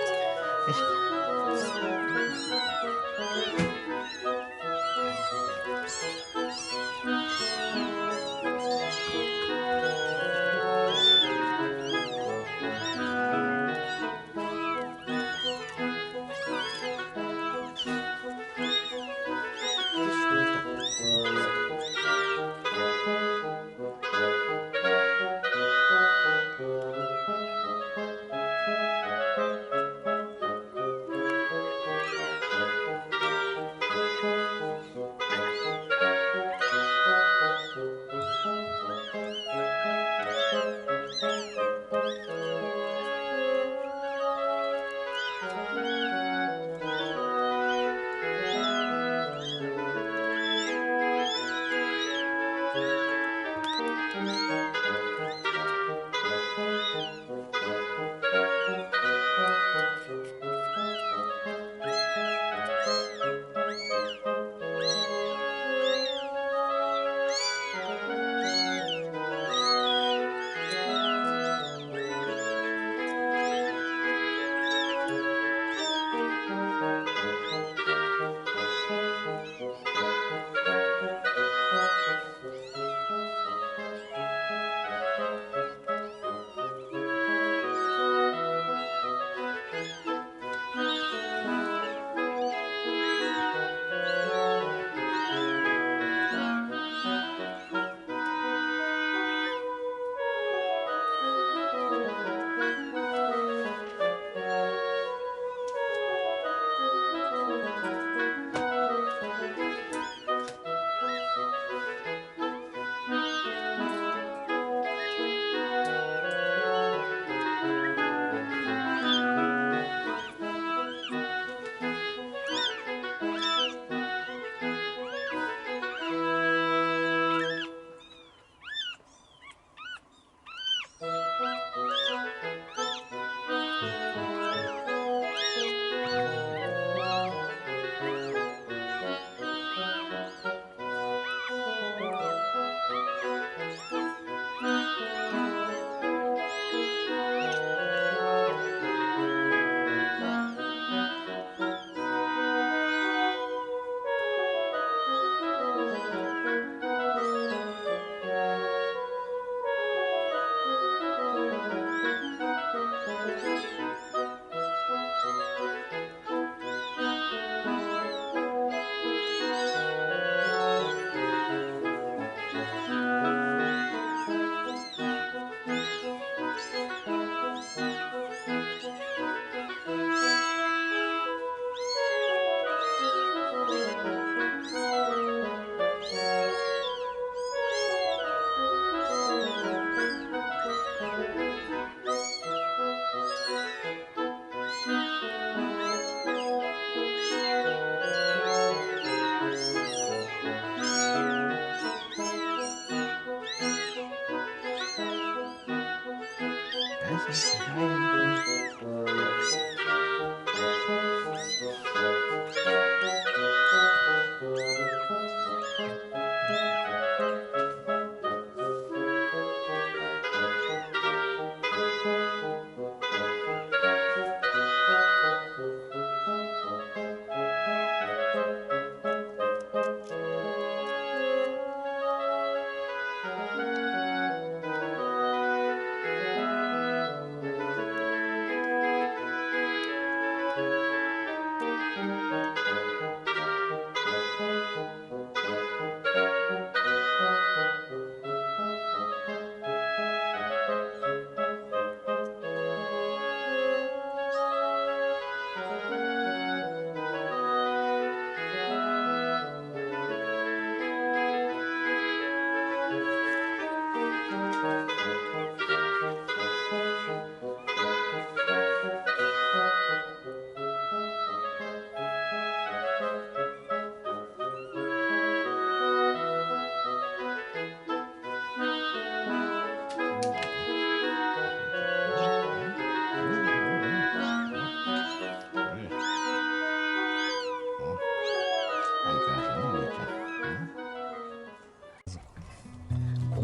よいしょ。よし、できた。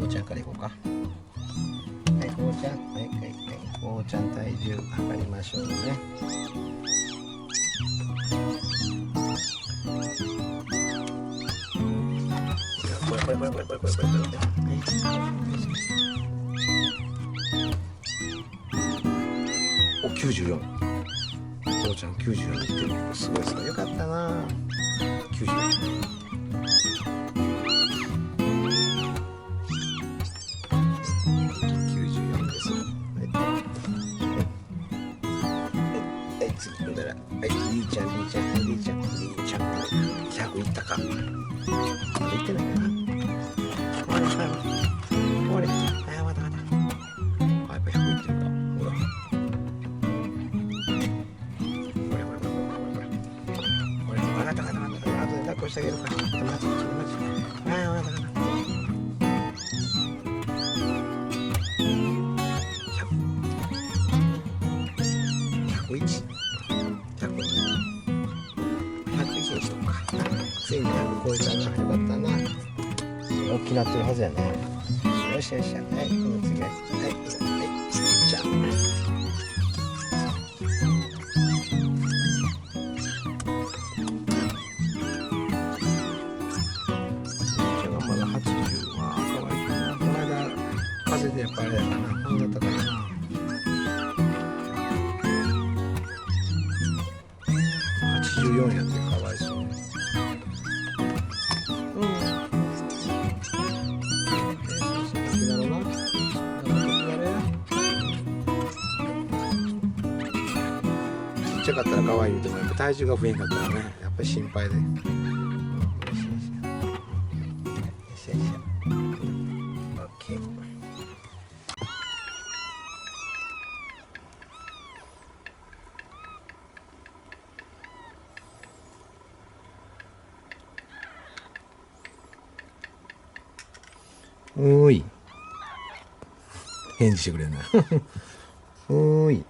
うちゃんからいこうか。はい、こうちゃん、はい、こうちゃん体重測りましょうね。これ。お、94。こうちゃん94いってる。すごいよかったな。94。はい、りーちゃん、100いったか。まだいってないかな。ほら、まだ。あ、やっぱ100いってるか。ほら。わかった。あとで抱っこしてあげるから。待って。あ、わかった。101。101にしとくか。1200超えたな。よかったな。大きなってるはずやね。よし。はい、この次。はい。じゃあ。まだ80は可愛いかな。この間風でやっぱあれやかな。こんだったかな。84やってかわいそう。ちっちゃかったら可愛いけど、やっぱ体重が増えんかったらね、やっぱり心配で。おーい。返事してくれるな。おーい。